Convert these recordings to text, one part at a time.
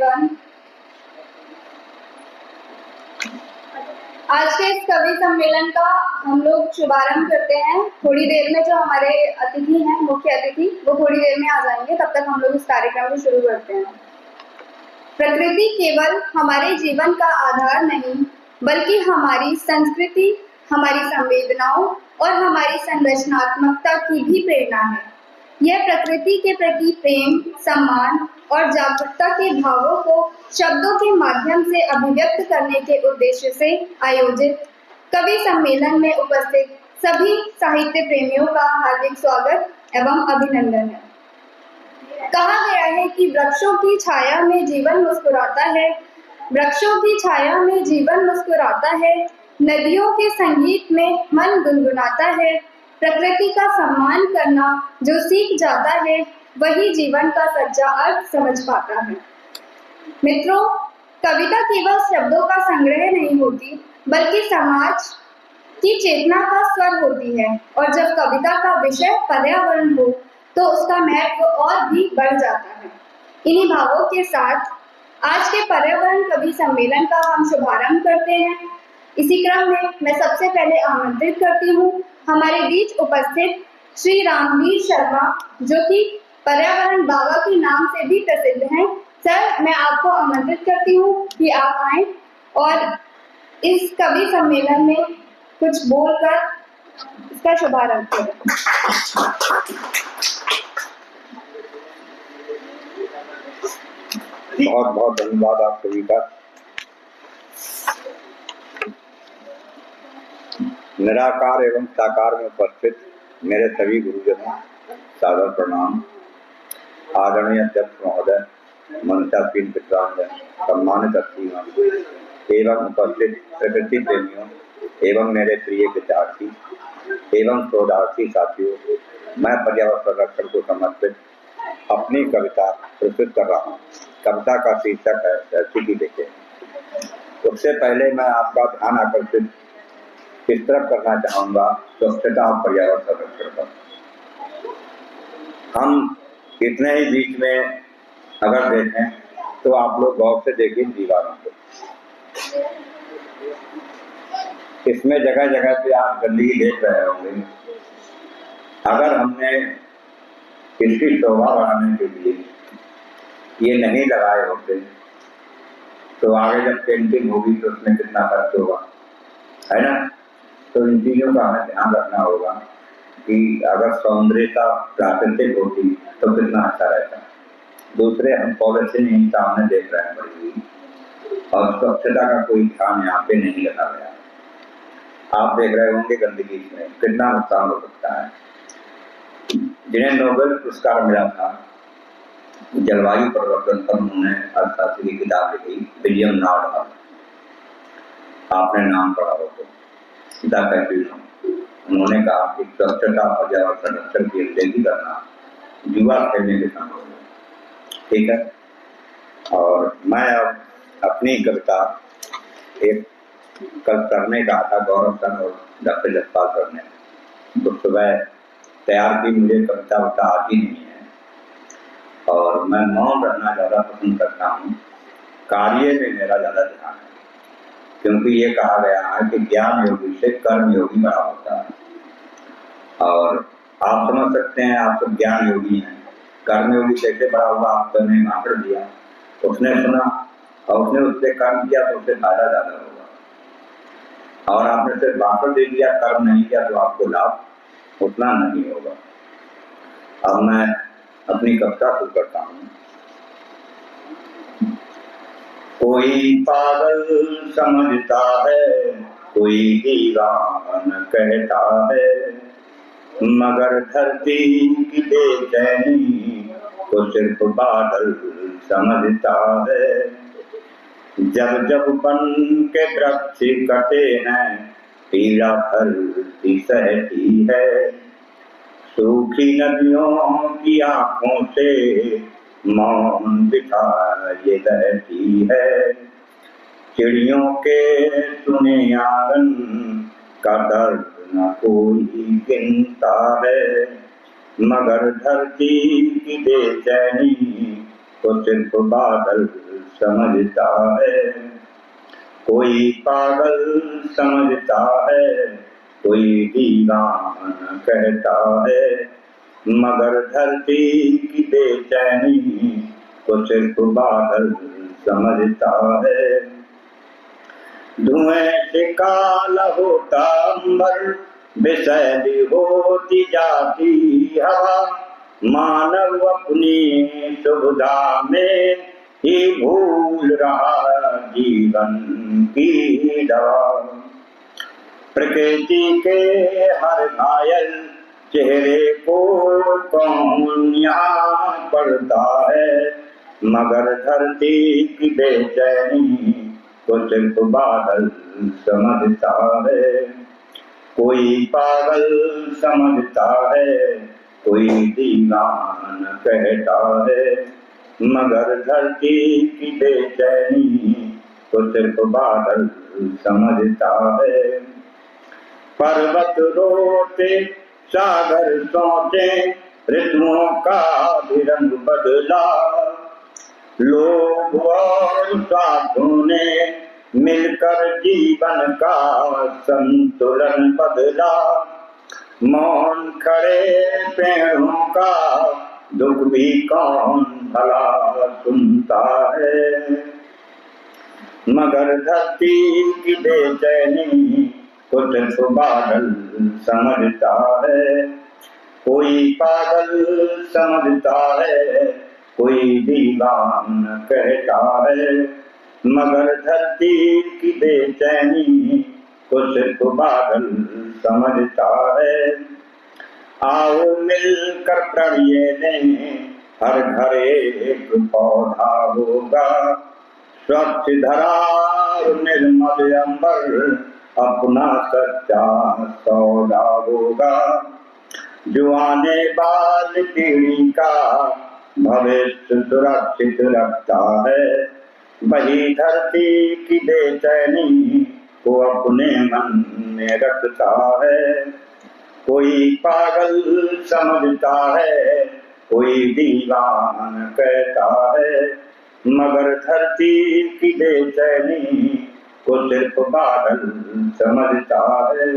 Everyone. आज के इस कवि सम्मेलन का हम लोग शुभारंभ करते हैं। थोड़ी देर में जो हमारे अतिथि हैं, मुख्य अतिथि, वो थोड़ी देर में आ जाएंगे। तब तक हम लोग इस कार्यक्रम को शुरू करते हैं। प्रकृति केवल हमारे जीवन का आधार नहीं, बल्कि हमारी संस्कृति, हमारी संवेदनाओं और हमारी संरचनात्मकता की भी प्रेरणा है। यह प्रकृति के प्रति प्रेम, सम्मान और जागरूकता के भावों को शब्दों के माध्यम से अभिव्यक्त करने के उद्देश्य से आयोजित कवि सम्मेलन में उपस्थित सभी साहित्य प्रेमियों का हार्दिक स्वागत एवं अभिनंदन है। कहा गया है कि वृक्षों की छाया में जीवन मुस्कुराता है, वृक्षों की छाया में जीवन मुस्कुराता है, नदियों के संगीत में मन गुनगुनाता है। प्रकृति का सम्मान करना जो सीख जाता है, वही जीवन का सच्चा अर्थ समझ पाता है। मित्रों, कविता केवल शब्दों का संग्रह नहीं होती, बल्कि समाज की चेतना का स्वर होती है। और जब कविता का विषय पर्यावरण हो, तो उसका महत्व और भी बढ़ जाता है। इन्हीं भावों के साथ आज के पर्यावरण कवि सम्मेलन का हम शुभारंभ करते हैं। इसी क्रम में मैं सबसे पहले आमंत्रित करती हूँ हमारे बीच उपस्थित श्री रामवीर शर्मा, जो कि पर्यावरण बाबा के नाम से भी प्रसिद्ध हैं। सर, मैं आपको आमंत्रित करती हूँ कि आप आएं और इस कवि सम्मेलन में कुछ बोलकर इसका शुभारंभ करें। बहुत बहुत धन्यवाद आप सभी का। निराकार एवं साकार में उपस्थित मेरे सभी गुरुजनों, सादर प्रणाम। आदरणीय अध्यक्ष महोदय, मंचासीन विद्वानजन, सम्मानित अतिथिगण एवं उपस्थित प्रकृति प्रेमियों एवं मेरे प्रिय विद्यार्थी एवं शोधार्थी साथियों, मैं पर्यावरण संरक्षण को समर्पित अपनी कविता प्रस्तुत कर रहा हूँ। कविता का शीर्षक है धरती की देखें। उससे पहले मैं आपका ध्यान आकर्षित इस तरफ करना चाहूँगा स्वच्छता और पर्यावरण संरक्षण पर। हम इतने ही बीच में अगर देखें तो आप लोग गौर से देखिए दीवारों को। इसमें जगह जगह पे आप गंदगी देख रहे होंगे। अगर हमने इसकी शोभा बढ़ाने के लिए ये नहीं लगाए होते, तो आगे जब पेंटिंग होगी तो उसमें कितना खर्च होगा, है ना। तो इन चीजों का हमें ध्यान रखना होगा कि अगर सौंदर्यता प्राकृतिक होती तो कितना अच्छा रहता। दूसरे, हम पॉलिसी नहीं सामने देख रहे हैं बड़ी, और स्वच्छता का कोई ध्यान यहाँ पे नहीं रखा गया। आप देख रहे होंगे गंदगी में कितना नुकसान हो सकता है। जिन्हें नोबेल पुरस्कार मिला था जलवायु परिवर्तन पर, उन्होंने अर्थशास्त्र की किताब लिखी, विलियम नॉर्डहॉल, आपने नाम पढ़ा हो तो। उन्होंने कहा कि स्वच्छता और पर्यावरण संरक्षण की अनदेखी करना युवा खेलने के समान है। ठीक है। और मैं अब अपनी कविता एक कल करने का था, गौरव सर और डॉक्टर जसपाल सर ने, तो सुबह तैयार की। मुझे कविता आती नहीं है और मैं मौन रहना ज़्यादा पसंद करता हूँ। कार्य में मेरा ज़्यादा ध्यान है, क्योंकि ये कहा गया है कि ज्ञान योगी से कर्म योगी बड़ा होता है। और आप समझ सकते हैं, आप तो ज्ञान योगी हैं, कर्म योगी कैसे बड़ा हुआ? आपने भाषण दिया, उसने सुना और उसने उससे कर्म किया तो उससे फायदा ज़्यादा होगा। और आपने सिर्फ भाषण दे दिया, कर्म नहीं किया, तो आपको लाभ उतना नहीं होगा। अब मैं अपनी कविता शुरू करता हूँ। कोई पागल समझता है, कोई दीवाना कहता है, मगर धरती की बेचैनी को सिर्फ बादल समझता है। जब जब बन के वृक्ष कटे हैं, पीड़ा धरती सहती है। सूखी नदियों की आंखों से मौन बिठा ये रहती है। चिड़ियों के सुने आंगन का दर्द न कोई गिनता है, मगर धरती की बेचैनी को सिर्फ बादल समझता है, कोई पागल समझता है, कोई दीवाना कहता है, मगर धरती की बेचैनी को सिर्फ बादल समझता है। धुएं से काला होता अंबर, विषैली होती जाती हवा, मानव अपनी सुविधा में ही भूल रहा जीवन की दवा। प्रकृति के हर घायल चेहरे को कौन यहाँ पढ़ता है, मगर धरती की बेचैनी को सिर्फ बादल समझता है। कोई पागल समझता है, कोई दीवाना कहता है, मगर धरती की बेचैनी को सिर्फ बादल समझता है। पर्वत रोते, सागर सोचे, ऋतुओं का भी रंग बदला, लोग और साधुओं ने मिलकर जीवन का संतुलन बदला। मौन खड़े पेड़ों का दुख भी कौन भला सुनता है, मगर धरती की बेचैनी को सिर्फ बादल समझता है। कोई पागल समझता है, कोई दीवाना कहता है, मगर धरती की बेचैनी को सिर्फ बादल समझता है। आओ मिलकर प्रण ये लें, हर घर एक पौधा होगा, स्वच्छ धरा निर्मल अंबर अपना सच्चा सौदा होगा। जो आने वाली पीढ़ी का भविष्य सुरक्षित रखता है, वही धरती की बेचैनी को अपने मन में रखता है। कोई पागल समझता है, कोई दीवाना कहता है, मगर धरती की बेचैनी को सिर्फ बादल समझता है।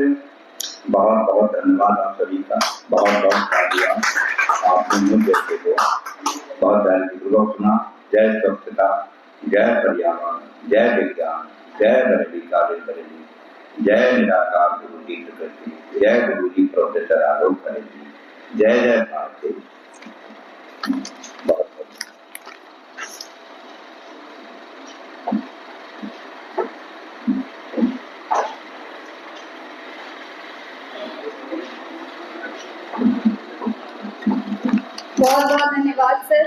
बहुत बहुत धन्यवाद आप सभी का, बहुत बहुत शुक्रिया। आपने मुझे को बहुत ध्यानपूर्वक सुना। जय स्वच्छता, जय पर्यावरण, जय विज्ञान, जय बरेली कॉलेज बरेली, जय निराकार गुरु जी प्रकृति, जय गुरु जी प्रोफेसर आलोक बरेली, जय जय भारती। बहुत बहुत धन्यवाद सर।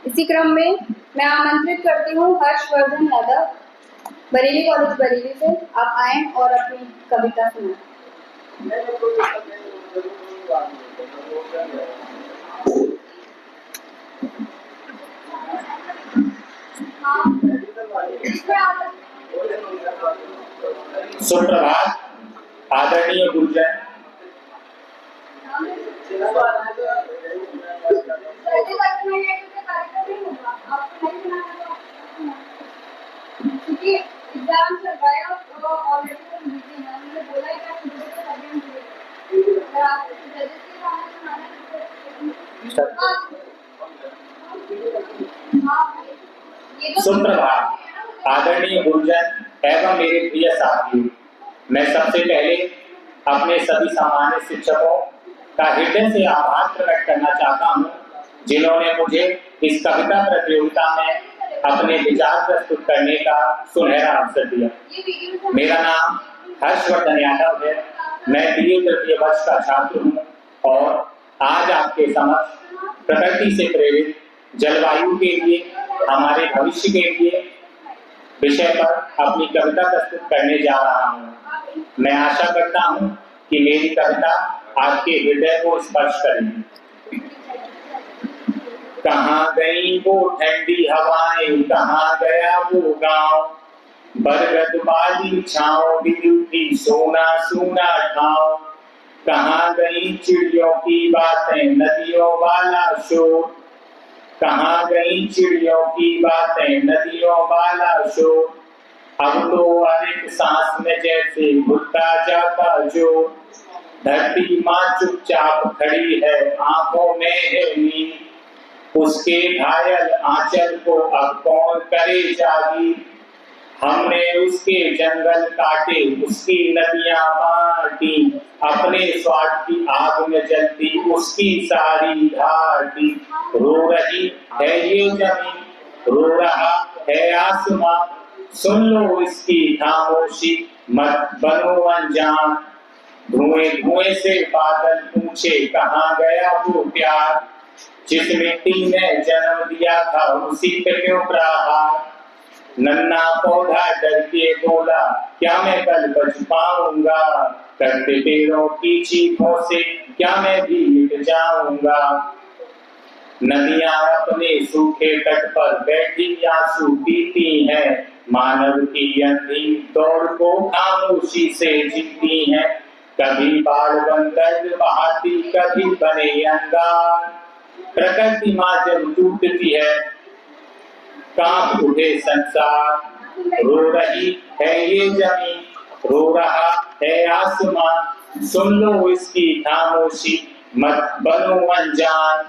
इसी क्रम में मैं आमंत्रित करती हूँ हर्षवर्धन यादव, बरेली कॉलेज बरेली से। आप आए और अपनी कविता सुनाएं। सुप्रभात आदरणीय गुरुजन, एग्जाम चल रहा है और ऑलरेडी तो बिजी है। उन्होंने बोला है कि आप मुझे तो अभी हम मिलेंगे। अगर आप जजेस के सामने सुनाना है। सुप्रभात आदरणीय गुरुजन एवं मेरे प्रिय साथियों, मैं सबसे पहले अपने सभी सामान्य शिक्षकों का हृदय से आभार प्रकट करना चाहता हूँ, जिन्होंने मुझे इस कविता प्रतियोगिता में अपने विचार प्रस्तुत करने का सुनहरा अवसर दिया। मेरा नाम हर्षवर्धन यादव है। मैं BA तृतीय वर्ष का छात्र हूँ और आज आपके समक्ष प्रकृति से प्रेरित जलवायु के लिए, हमारे भविष्य के लिए विषय पर अपनी कविता प्रस्तुत करने जा रहा हूँ। मैं आशा करता हूँ कि मेरी कविता आपके हृदय को स्पर्श करेगी। कहाँ गई वो ठंडी हवाएं, कहाँ गया वो गांव, बरगद वाली छाँव भी उठी सोना सोना ठाव। कहाँ गई चिड़ियों की बातें, नदियों वाला शोर, कहाँ गई चिड़ियों की बातें, नदियों चिड़ियों वाला शोर, अब तो हर एक सांस में जैसे घुलता जाता जोर। धरती माँ चुपचाप खड़ी है, आंखों में है नींद, उसके घायल आंचल को अब कौन करे जागी। हमने उसके जंगल काटे, उसकी नदियां बांटी, अपने स्वार्थ की आग में जलती उसकी सारी घाटी। रो रही है ये जमीन, रो रहा है आसमां, सुन लो इसकी खामोशी, मत बनो अनजान। धुएं धुएं से बादल पूछे कहाँ गया वो प्यार, जिस मिट्टी ने जन्म दिया था उसी पे क्यों प्रहार। नन्हा पौधा डर के बोला क्या मैं कल बच पाऊंगा, करते पेड़ों की चीखों से क्या मैं भी मिट जाऊंगा। नदियां अपने सूखे तट पर बैठी आंसू पीती हैं, मानव की अंधी दौड़ को खामोशी से जीती हैं। कभी बाढ़ बनकर बहाती, कभी बने अंगार, प्रकृति माँ जब टूटती है कांप उठे संसार। रो रही है ये जमीन, रो रहा है आसमां, सुन लो इसकी खामोशी, मत बनो अनजान।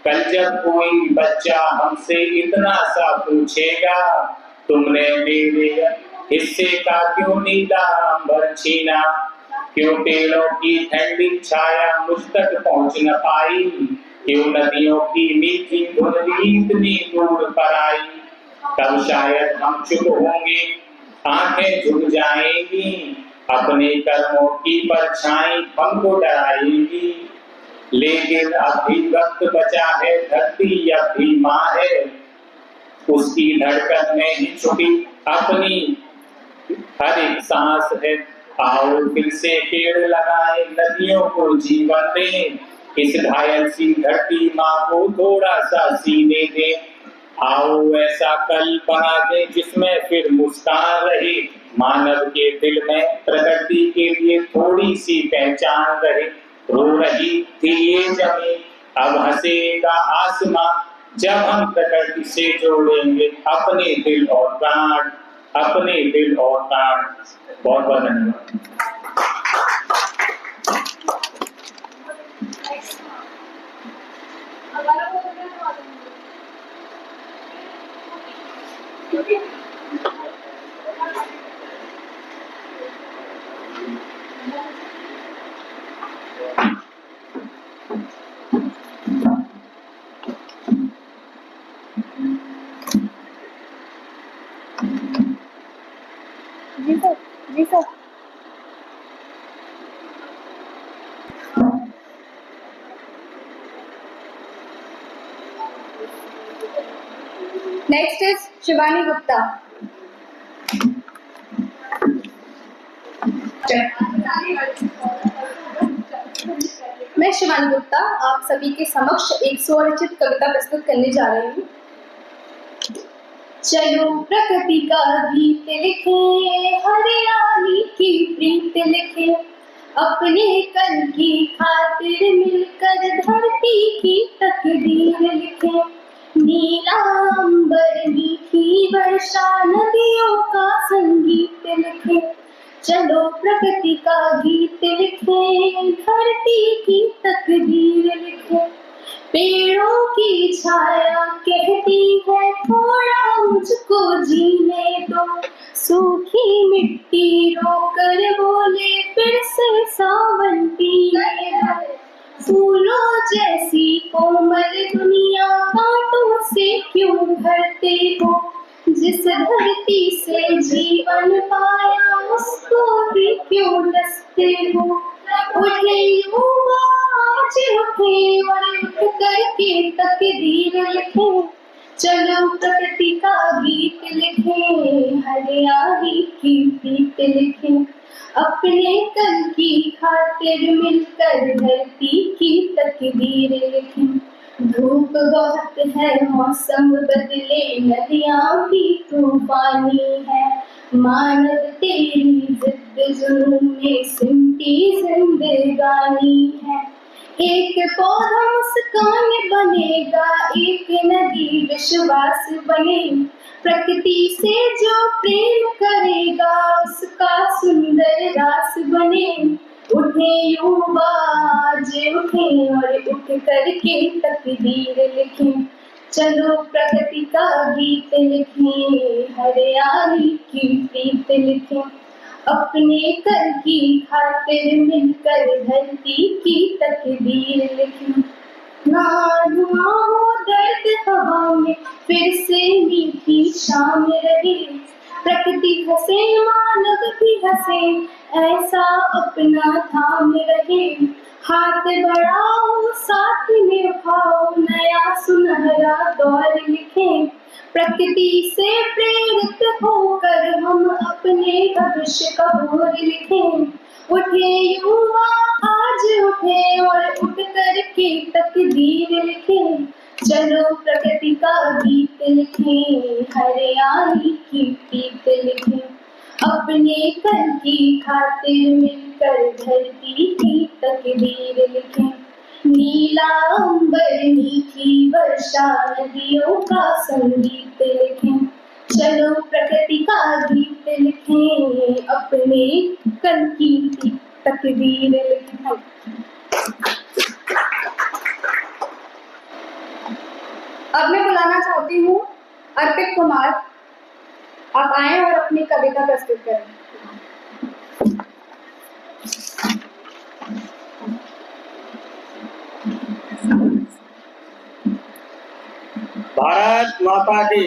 कल जब कोई बच्चा हमसे इतना सा पूछेगा, तुमने मेरे हिस्से का क्यों नीला अंबर छीना, क्यों पेड़ों की ठंडी छाया मुझ तक पहुंच न पाई, क्यों नदियों की मीठी धुंधली इतनी दूर पर आई। तब शायद हम चुप होंगे, आंखें झुक जाएंगी, अपने कर्मों की परछाई हमको डराएगी। लेकिन अब भी वक्त बचा है, धरती अब भी माँ है, उसकी धड़कन में ही छुपी अपनी हर एक सांस है। आओ फिर से पेड़ लगाए, नदियों को जीवन दें, इस घायल सी धरती माँ को थोड़ा सा सीने दें। आओ ऐसा कल बना दे जिसमें फिर मुस्कान रहे, मानव के दिल में प्रकृति के लिए थोड़ी सी पहचान रहे। रो रही थी ये जमीन, अब हंसेगा आसमां, जब हम प्रकृति से जोड़ेंगे अपने दिल और प्राण, अपने दिल और प्राण। बहुत बहुत धन्यवाद। जी सर, जी sir. Next is Shivani Gupta. मैं शिवानी गुप्ता आप सभी के समक्ष एक स्वरचित कविता प्रस्तुत करने जा रही हूँ। चलो प्रकृति का गीत लिखे, हरियाली की प्रीत लिखे, अपने कल की खातिर मिलकर धरती की तकदीर लिखे। नीला अंबर मीठी वर्षा नदियों का संगीत लिखे, चलो प्रकृति का गीत लिखे, धरती की तकदीर लिखे। पेड़ों की छाया कहती है थोड़ा मुझको जीने दो, सूखी मिट्टी रोकर बोले फिर से सावन पीने दो। फूलों जैसी कोमल दुनिया कांटों से क्यों भरते हो, जिस धरती से जीवन पाया उसको भी क्यों डसते हो। उठे युवा आज उठे और उठ करके तकदीर लिखे, चलो प्रकृति का गीत लिखे, हरियाली की प्रीत लिखे, अपने कल की खातिर मिलकर धरती की तकदीर लिखे। धूप बहुत है मौसम बदले नदियाँ भी तूफानी है, मानव तेरी जिद जुनून में सिमटी जिंदगानी है। एक पौधा मुस्कान बनेगा, एक नदी विश्वास बने, प्रकृति से जो प्रेम करेगा उसका सुंदर रास बने। उठे युवा आज उठे और उठ करके तकदीर लिखें। चलो प्रकृति का गीत लिखें, हरियाली की प्रीत लिखें। अपने कर की खातिर मिलकर धरती की तकदीर लिखें। ना धुआं हो दर्द हवा में, फिर से मीठी शाम रहे। प्रकृति हंसे मानव भी हंसे, ऐसा अपना थाम रहे। हाथ बढ़ाओ साथ निभाओ, नया सुनहरा दौर लिखें। प्रकृति से प्रेरित होकर हम अपने भविष्य का भोर लिखें। उठे युवा आज उठे और उठ करके तकदीर लिखें। चलो प्रकृति का गीत लिखें, हरियाली की प्रीत लिखें। अपने कर की खातिर मिलकर धरती की तकदीर लिखें। नीला अंबर मीठी वर्षा नदियों का संगीत लिखें। चलो प्रकृति का गीत लिखें, अपने कल की तकदीर लिखें। अब मैं बुलाना चाहती हूँ अर्पित कुमार, आप आए और अपनी कविता प्रस्तुत करें। भारत माता की।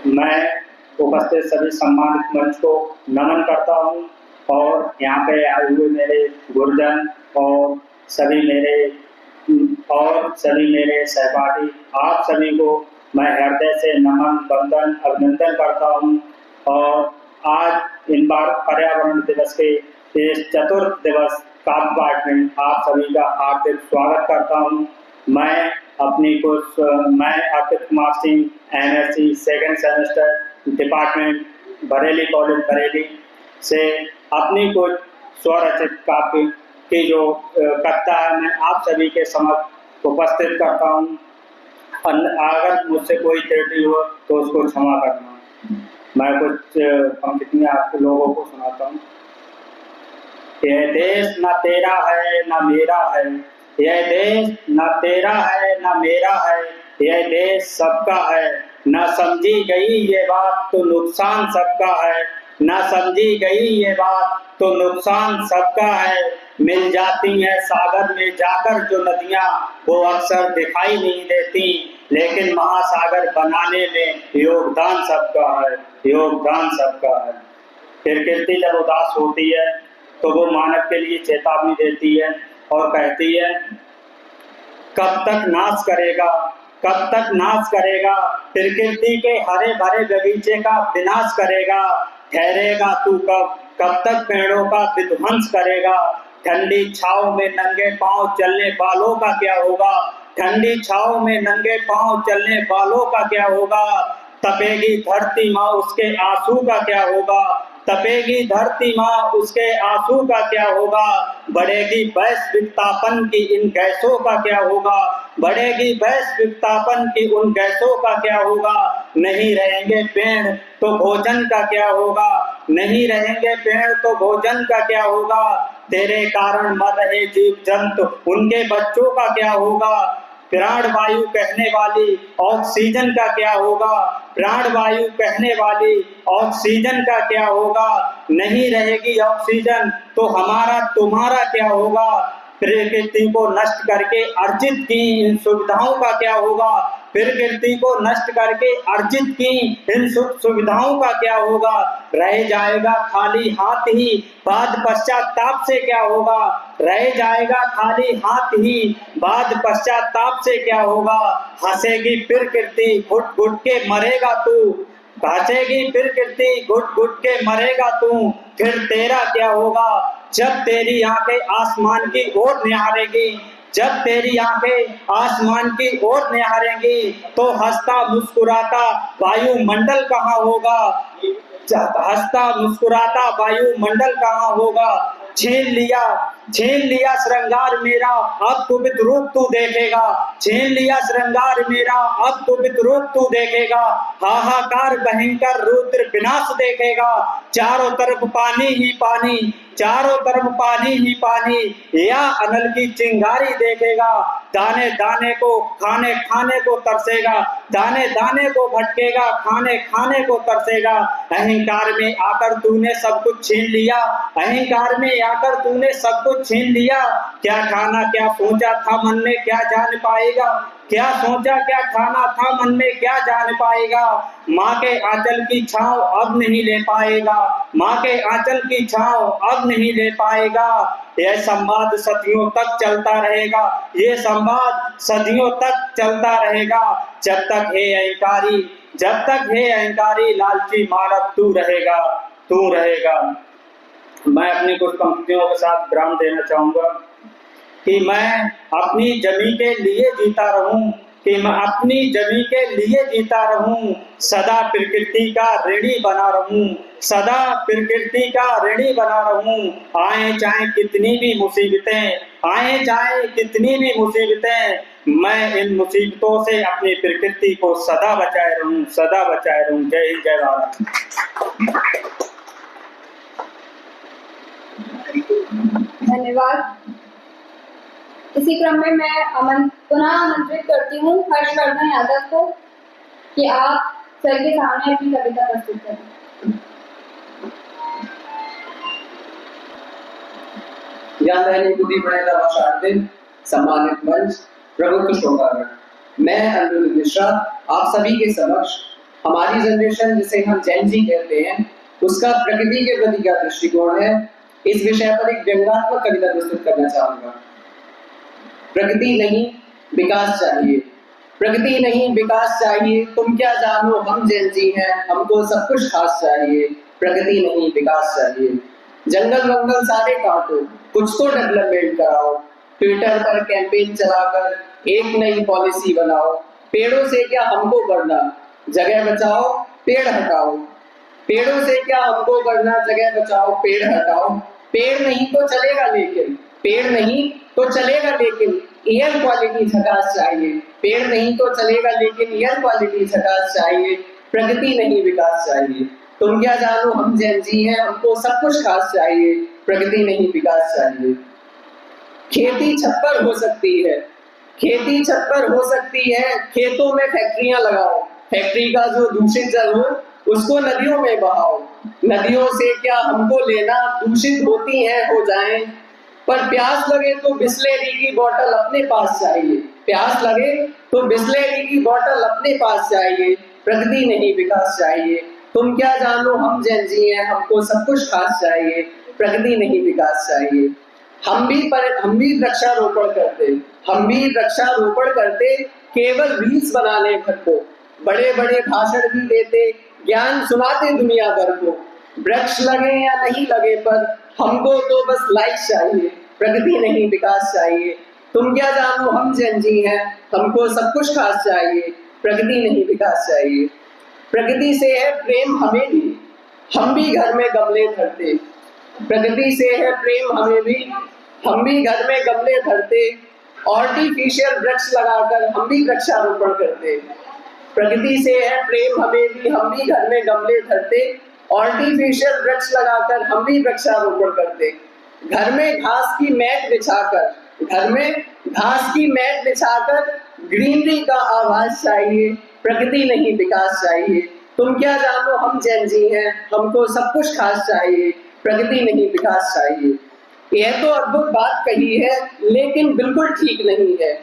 मैं उपस्थित सभी सम्मानित मंच को नमन करता हूँ और यहाँ पे आए हुए मेरे गुरुजन और सभी मेरे सहपाठी, आप सभी को मैं हृदय से नमन, वंदन, अभिनंदन करता हूँ। और आज इन बार पर्यावरण दिवस के इस चतुर्थ दिवस काव्य पाठ में आप सभी का हार्दिक स्वागत करता हूँ। मैं Arpit Kumar Singh, MSc second semester, department Bareilly college Bareilly से अपनी कुछ स्वरचित काव्य की जो कविता है मैं आप सभी के समक्ष उपस्थित करता हूँ। अगर मुझसे कोई त्रुटि हो तो उसको क्षमा करना। मैं कुछ पंक्तियां आप लोगों को सुनाता हूँ। यह देश न तेरा है न मेरा है, यह देश न तेरा है न मेरा है, यह देश सबका है। न समझी गई ये बात तो नुकसान सबका है, न समझी गई ये बात तो नुकसान सबका है। मिल जाती हैं सागर में जाकर जो नदियां, वो अक्सर दिखाई नहीं देती, लेकिन महासागर बनाने में योगदान सबका है, योगदान सबका है। प्रकृति जब उदास होती है तो वो मानव के लिए चेतावनी देती है और कहती है, कब तक नाश करेगा, कब तक नाश करेगा, प्रकृति के हरे भरे बगीचे का विनाश करेगा। ठहरेगा तू कब, कब तक पेड़ों का विध्वंस करेगा। ठंडी छाव में नंगे पांव चलने वालों का क्या होगा, ठंडी छाव में नंगे पांव चलने वालों का क्या होगा। तपेगी धरती माँ उसके आंसू का क्या होगा, तपेगी धरती माँ उसके आंसू का क्या होगा। बढ़ेगी वैश्विकतापन की इन गैसों का क्या होगा, बढ़ेगी वैश्विकतापन की उन गैसों का क्या होगा। नहीं रहेंगे पेड़ तो भोजन का क्या होगा, नहीं रहेंगे पेड़ तो भोजन का क्या होगा। तेरे कारण मर रहे जीव जंतु उनके बच्चों का क्या होगा। प्राण वायु कहने वाली ऑक्सीजन का क्या होगा, प्राण वायु कहने वाली ऑक्सीजन का क्या होगा। नहीं रहेगी ऑक्सीजन तो हमारा तुम्हारा क्या होगा। प्रकृति को नष्ट करके अर्जित की इन सुविधाओं का क्या होगा, प्रकृति को नष्ट करके अर्जित की इन सुख सुविधाओं का क्या होगा। रह जाएगा खाली हाथ ही बाद पश्चाताप से क्या होगा, रह जाएगा खाली हाथ ही बाद पश्चाताप से क्या होगा। हंसेगी प्रकृति घुट घुट के मरेगा तू, हंसेगी प्रकृति घुट घुट के मरेगा तू, फिर तेरा क्या होगा। जब तेरी आंखें आसमान की ओर निहारेगी, जब तेरी आंखें आसमान की ओर निहारेंगी, तो हंसता मुस्कुराता वायुमंडल कहाँ होगा, हंसता मुस्कुराता वायुमंडल कहाँ होगा। छीन लिया श्रृंगार मेरा, अब तो विद्रूप तू देखेगा। छीन लिया श्रृंगार मेरा, अब तो विद्रूप तू देखेगा। हाहाकार भयंकर रुद्र विनाश देखेगा। चारों तरफ पानी ही पानी, चारों तरफ पानी ही पानी, या अनल की चिंगारी देखेगा। दाने दाने को खाने खाने को तरसेगा, दाने दाने को भटकेगा, खाने खाने को तरसेगा। अहंकार में आकर तूने सब कुछ छीन लिया, अहंकार में आकर तूने सब कुछ छीन लिया। क्या ठाना क्या सोचा था मन में क्या जान पाएगा, क्या सोचा क्या ठाना था मन में क्या जान पाएगा। माँ के आंचल की छाँव अब नहीं ले पाएगा, माँ के आंचल की छाँव अब नहीं ले पाएगा। यह संवाद सदियों तक चलता रहेगा, ये संवाद सदियों तक चलता रहेगा। जब तक हे अहंकारी, जब तक हे अहंकारी लालची मानव तू रहेगा, तू रहेगा। मैं अपनी कुछ पंक्तियों के साथ विराम देना चाहूंगा कि मैं अपनी जमी के लिए जीता रहूं, कि मैं अपनी जमी के लिए जीता रहूं। सदा प्रकृति का ऋणी बना रहूं, सदा प्रकृति का ऋणी बना रहूं। आए चाहे कितनी भी मुसीबतें, आए चाहे कितनी भी मुसीबतें, मैं इन मुसीबतों से अपनी प्रकृति को सदा बचाए रहूं, सदा बचाए रहूं। जय हिंद, जय भारत। धन्यवाद। इसी क्रम में मैं पुनः आमंत्रित करती हूँ हर्षवर्धन यादव को कि आप सर के सामने अपनी कविता प्रस्तुत करें। ज्ञानदायिनी बुद्धि प्रणेता भाषार्थी सम्मानित मंच प्रबुद्ध श्रोतागण, मैं अनिरुद्ध मिश्रा आप सभी के समक्ष हमारी जनरेशन जिसे हम जेन जी कहते हैं उसका प्रकृति के प्रति क्या दृष्टिकोण है, इस विषय पर एक व्यंग्यात्मक कविता प्रस्तुत करना चाहूंगा। प्रकृति नहीं विकास चाहिए, प्रकृति नहीं विकास चाहिए, तुम क्या जानो हम जेन जी हैं, हमको सब कुछ खास चाहिए। प्रकृति नहीं विकास चाहिए। जंगल वंगल सारे काटो, कुछ तो डेवलपमेंट कराओ, ट्विटर पर कैंपेन चलाकर एक नई पॉलिसी बनाओ। पेड़ों से क्या हमको करना, जगह बचाओ पेड़ हटाओ। पेड़ों से क्या हमको करना, जगह बचाओ पेड़ हटाओ। पेड़ नहीं तो चलेगा लेकिन, पेड़ नहीं तो चलेगा लेकिन एयर क्वालिटी झकास चाहिए। पेड़ नहीं तो चलेगा लेकिन एयर क्वालिटी झकास चाहिए। प्रकृति नहीं विकास चाहिए, तुम क्या जानो हम जेन जी हैं, हमको सब कुछ खास चाहिए। प्रकृति नहीं विकास चाहिए। खेती छप्पर हो सकती है, खेती छप्पर हो सकती है, खेतों में फैक्ट्रियां लगाओ। फैक्ट्री का जो दूषित जल हो उसको नदियों में बहाओ। नदियों से क्या हमको लेना, दूषित होती हैं हो जाएं। पर प्यास लगे तो बिस्लेरी की बोतल अपने पास चाहिए। प्यास लगे तो बिस्लेरी की बोतल अपने पास चाहिए। प्रगति नहीं विकास चाहिए, तुम क्या जानो हम जेन जी हैं, हमको सब कुछ खास चाहिए। प्रगति नहीं विकास चाहिए। हम भी वृक्षारोपण करते, हम भी वृक्षारोपण करते, केवल रील्स बनाने भर को। बड़े बड़े भाषण भी देते, ज्ञान सुनाते दुनिया भर को। वृक्ष लगे या नहीं लगे पर हमको तो बस लाइक चाहिए। प्रगति नहीं विकास चाहिए, तुम क्या जानो हम जेन जी हैं, हमको सब कुछ खास चाहिए। प्रगति नहीं विकास चाहिए। प्रकृति से है प्रेम हमें भी, हम भी घर में गमले धरते। प्रकृति से है प्रेम हमें भी, हम भी घर में गमले धरते। आर्टिफिशियल वृक्ष लगाकर हम भी वृक्षारोपण करते। प्रकृति से है प्रेम हमें भी, हम भी घर में गमले धरते। आर्टिफिशियल वृक्ष लगाकर हम भी वृक्षारोपण करते। घर में घास की मैट बिछाकर, घर में घास की मैट बिछाकर ग्रीनरी का आवाज चाहिए। प्रकृति नहीं विकास चाहिए, तुम क्या जानो हम जेन जी हैं, हमको सब कुछ खास चाहिए। प्रगति नहीं विकास चाहिए। यह तो अद्भुत बात कही है लेकिन बिल्कुल ठीक नहीं है।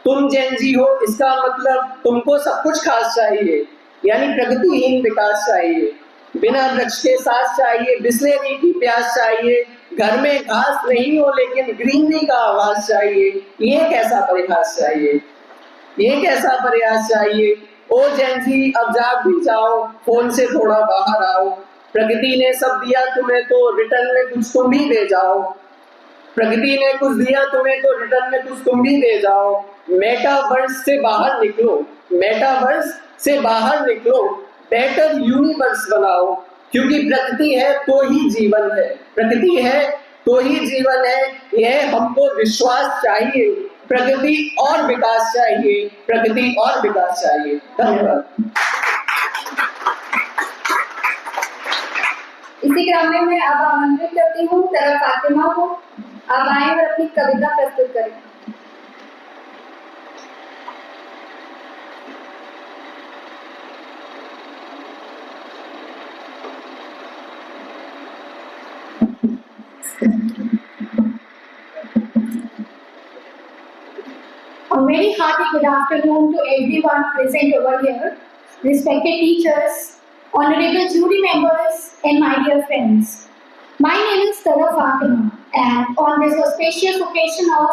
तुम जेन जी हो इसका मतलब तुमको सब कुछ खास चाहिए, यानी प्रगतिहीन विकास चाहिए। बिना वृक्ष के सांस चाहिए, बिस्लेरी की प्यास चाहिए। घर में घास नहीं हो लेकिन ग्रीनरी का आवाज चाहिए। ये कैसा प्रयास चाहिए, ये कैसा प्रयास चाहिए। ओ जेन जी अब जाग भी जाओ, फोन से थोड़ा बाहर आओ। प्रकृति ने सब दिया तुम्हें तो रिटर्न में कुछ तुम भी दे जाओ। प्रकृति ने कुछ दिया तुम्हें तो रिटर्न में कुछ तुम भी दे जाओ। मेटावर्स से बाहर निकलो, मेटावर्स से बाहर निकलो, बेटर यूनिवर्स बनाओ। क्योंकि प्रकृति है तो ही जीवन है, प्रकृति है तो ही जीवन है, यह हमको विश्वास चाहिए। प्रगति और विकास चाहिए, प्रगति और विकास चाहिए। धन्यवाद। इसी क्रम में मैं अब आमंत्रित करती हूँ तरफ फातिमा को, आप आए और अपनी कविता प्रस्तुत करें। A very hearty good afternoon to everyone present over here, respected teachers, honorable jury members, and my dear friends. My name is Tara Fatima, and on this auspicious occasion of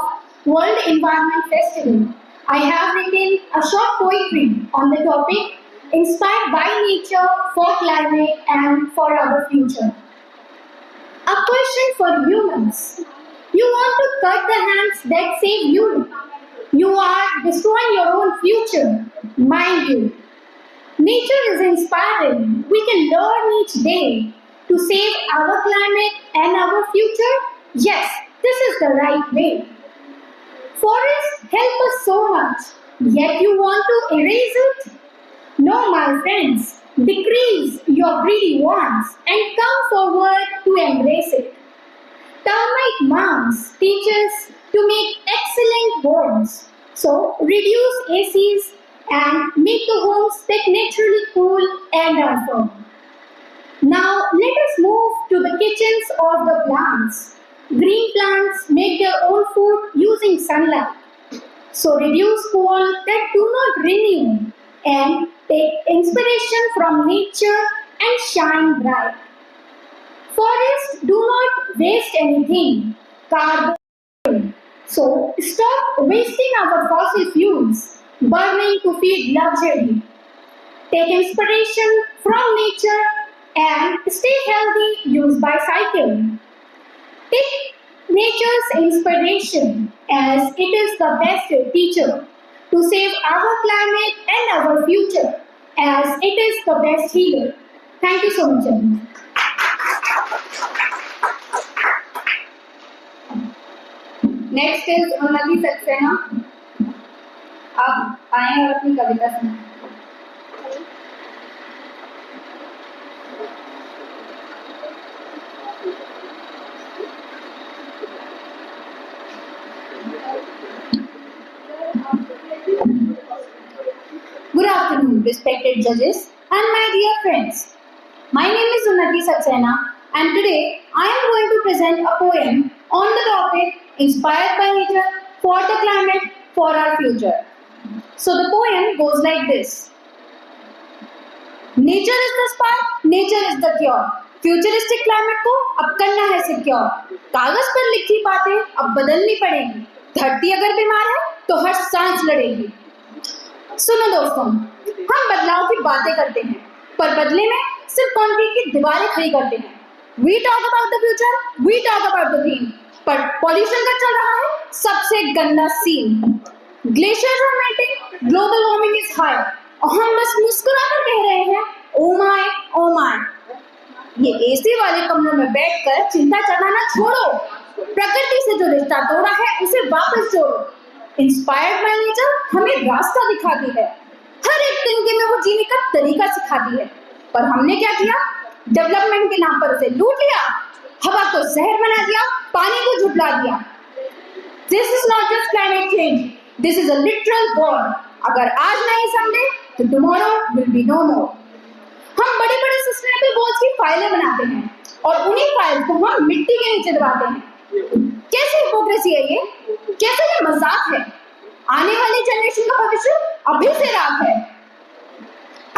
World Environment Festival, I have written a short poetry on the topic Inspired by Nature for Climate and for Our Future. A question for humans. You want to cut the hands that save you. You are destroying your own future, mind you. Nature is inspiring. We can learn each day to save our climate and our future. Yes, this is the right way. Forests help us so much, yet you want to erase it? No, my friends, decrease your greedy wants and come forward to embrace it. Termite mounds teach us to make excellent homes. So reduce ACs and make the homes that naturally cool and are firm. Now let us move to the kitchens of the plants. Green plants make their own food using sunlight. So reduce coal that do not renew and take inspiration from nature and shine bright. Forests do not waste anything, carbon. So stop wasting our fossil fuels, burning to feed luxury. Take inspiration from nature and stay healthy, use bicycle. Take nature's inspiration as it is the best teacher to save our climate and our future as it is the best healer. Thank you so much, everyone. Next is उन्नति सक्सेना, आप आए और अपनी कविता सुनाएं। Good afternoon, respected judges and my dear friends. My name is Unnati Saxena and today I am going to present a poem on the topic Inspired by Nature for the Climate for Our Future. So the poem goes like this. Nature is the spark, nature is the cure. Futuristic climate को अब करना है secure. कागज पर लिखी बातें अब बदलनी पड़ेंगी। धरती अगर बीमार है तो हर सांस लड़ेगी। सुनो दोस्तों, हम बदलाव की बातें करते हैं पर बदले में सिर्फ कंक्रीट की दीवारें खड़ी करते हैं। We talk about the future, we talk about the dream, पर पॉल्यूशन का चल रहा है सबसे गंदा scene. Glaciers are melting, global warming is high और हम बस मुस्कुराकर कह रहे हैं ओ माय ओ माय। ये एसी वाले कमरों में बैठकर चिंता जताना छोड़ो, प्रकृति से जो रिश्ता तोड़ा है उसे वापस जोड़ो। इंस्पायर्ड बाय नेचर हमें रास्ता दिखाती है, हर एक तरीके में वो जीने का तरीका सिखाती है। पर हमने क्या किया? डेवलपमेंट के नाम पर उसे लूट लिया, हवा को जहर बना दिया, पानी को झुठला दिया। This is not just climate change, this is a literal war. अगर आज नहीं समझे तो टुमारो विल बी नो मोर। हम बड़े बड़े सस्टेनेबल गोल्स की फाइलें बनाते हैं और उन्हीं फाइल को हम मिट्टी के नीचे दबाते हैं। कैसे हिपोक्रेसी है ये, कैसे ये मजाक है। आने वाली जनरेशन का भविष्य अभी से रात है।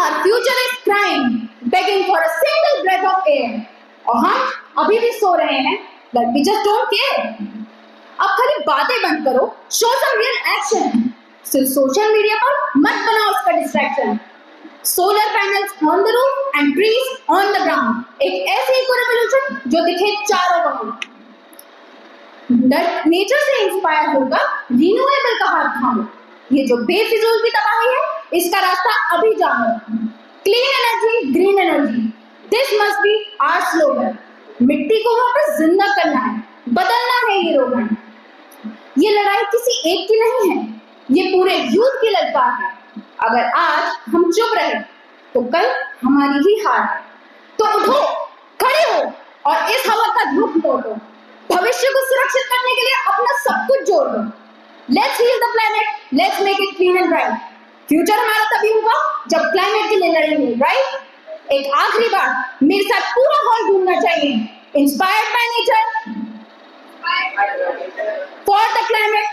Our future is crying, begging for a single breath of air. और हम अभी भी सो रहे हैं, but we just don't care. अब खाली बातें बंद करो, show some real action. सिर्फ सोशल मीडिया पर मत बनाओ उसका distraction. Solar panels on the roof and trees on the ground, एक ऐसी इको रेवोल्यूशन जो दिखे चारों बगल। नेचर से इंस्पायर होकर रिन्यूएबल का हाथ थामो। ये जो बेफिजूल की तबाही है इसका रास्ता अभी जानो। Clean energy, green energy, this must be our slogan. मिट्टी को वापस जिंदा करना है, बदलना है ये रोगन। ये लड़ाई किसी एक की नहीं है, ये पूरे यूथ की ललकार है। अगर आज हम चुप रहे तो कल हमारी ही हार है। तो उठो, खड़े हो और इस हवा का रुख मोड़ो। भविष्य को सुरक्षित करने के लिए अपना सब कुछ जोड़ दो। Let's heal the planet, let's make it clean and bright. Future हमारा तभी होगा जब क्लाइमेट के लिए लड़ेंगे, राइट? एक आखिरी बार मेरे साथ पूरा हॉल घूमना चाहिए। Inspired by nature, for the climate,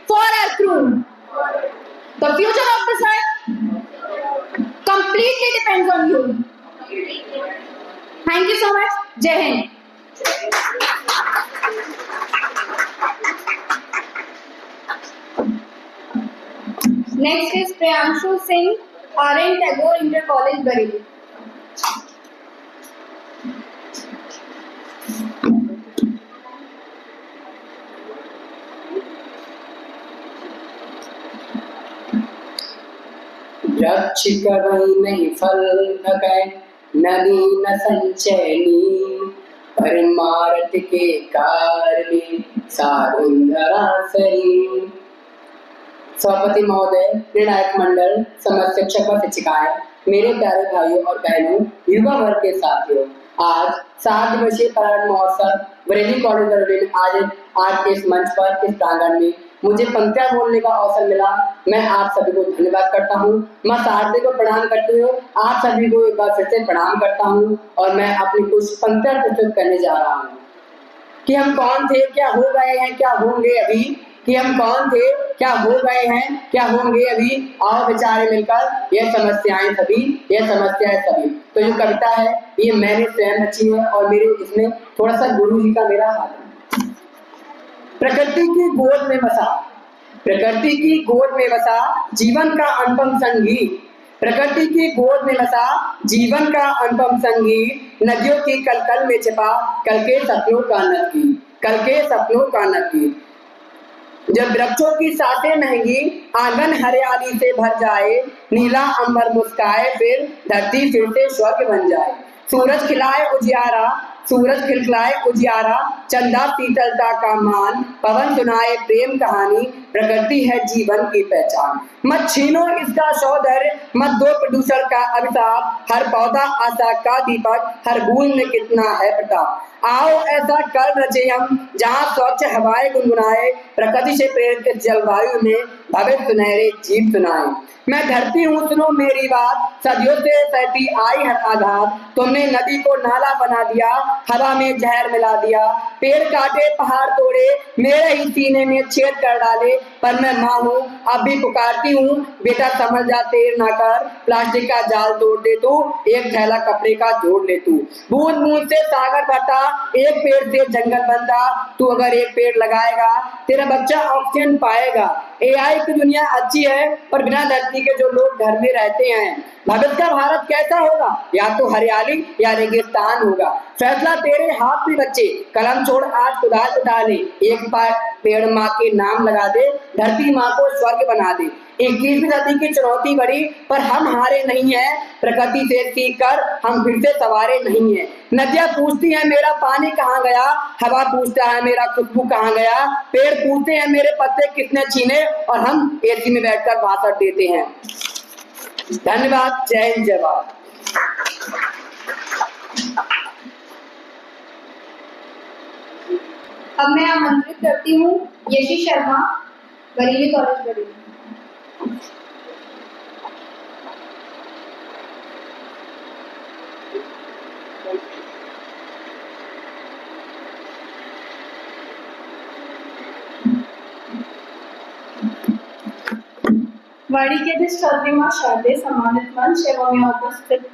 for our crew. The future of this earth completely depends on you. Thank you so much. Jai Hind. Next is Priyanshu Singh, R.N. Tagore Inter College, Bareilly. वृक्ष कभी नहीं फल भगै, नदी न संचयनी, परमार्थ के कार्य साधुंधरा सही। सभापति महोदय, निर्णायक मंडल, समस्त शिक्षक व शिक्षिकाएं, मेरे प्यारे भाइयों और बहनों, युवा वर्ग के साथियों, आज 7 दिवसीय पराड महोत्सव बरेली कॉलेज बरेली में आज के इस मंच पर, इस प्रांगण में मुझे पंक्तियां बोलने का अवसर मिला। मैं आप सभी को धन्यवाद करता हूँ। मैं सारथी को प्रणाम करते हुए आप सभी को एक बार फिर से प्रणाम करता हूँ और मैं अपनी कुछ पंक्तियां प्रस्तुत करने जा रहा हूँ कि हम कौन थे, क्या हो गए हैं, क्या होंगे अभी। कि हम कौन थे, क्या हो गए हैं, क्या होंगे अभी। आओ विचारे मिलकर ये समस्याएं सभी, ये समस्याएं सभी। तो जो कविता है ये मैंने स्वयं रची है और मेरे इसमें थोड़ा सा गुरु जी का मेरा हाथ है। प्रकृति की गोद में बसा, प्रकृति की गोद में बसा जीवन का अनुपम संगीत। प्रकृति की गोद में बसा जीवन का अनुपम संगीत। नदियों की कलकल में छिपा कल के सपनों का नगीत, कल के सपनों का नगीत। जब वृक्षों की सांसें महंगी आंगन हरियाली से भर जाए, नीला अंबर मुस्काए फिर धरती फिर से स्वर्ग बन जाए। सूरज खिलाए उजियारा, सूरज खिलखिलाए उजियारा, चंदा शीतलता का मान, पवन सुनाए प्रेम कहानी। प्रकृति है जीवन की पहचान, मत छीनो इसका सौंदर्य, मत दो प्रदूषण का अभिशाप। हर पौधा आशा का दीपक, हर बूंद में कितना है प्रताप। आओ ऐसा कर रचे हम जहाँ स्वच्छ हवाएं गुनगुनाए, प्रकृति से प्रेरित जलवायु में भविष्य सुनहरे जीव सुनाए। मैं धरती हूँ सुनो मेरी बात, सदियों से सहती आई हर आघात। तुमने नदी को नाला बना दिया, हवा में जहर मिला दिया। पेड़ काटे पहाड़ तोड़े, मेरे ही सीने में छेद कर डाले। पर मैं माँ हूँ अब भी पुकारती हूँ, बेटा समझ जा देर ना कर। प्लास्टिक का जाल तोड़ दे तू, एक थैला कपड़े का जोड़ ले तू। बूंद बूंद से सागर भरता, एक पेड़ से जंगल बनता। तू अगर एक पेड़ लगाएगा तेरा बच्चा ऑक्सीजन पाएगा। AI की दुनिया अच्छी है पर बिना धरती के जो लोग घर में रहते हैं। भविष्य का भारत कैसा होगा, या तो हरियाली या रेगिस्तान होगा। फैसला तेरे हाथ में बच्चे, कलम छोड़ आज खुदा को डाले। एक पेड़ माँ के नाम लगा दे, धरती माँ को स्वर्ग बना दे। 21वीं सदी की चुनौती बड़ी पर हम हारे नहीं हैं। प्रकृति से सीख कर हम फिर से सवारे नहीं हैं। नदियाँ पूछती हैं मेरा पानी कहाँ गया, हवा पूछता है मेरा खुशबू कहाँ गया। पेड़ पूछते हैं मेरे पत्ते किसने छीने, और हम AC में बैठकर भाषण देते हैं। धन्यवाद। जय हिंद, जय भारत। अब मैं आमंत्रित करती हूँ यशी शर्मा, बरेली कॉलेज बरेली। वाड़ी के अधिष्ठ चौधरी माँ शारदे, सम्मानित मंच एवं यहाँ उपस्थित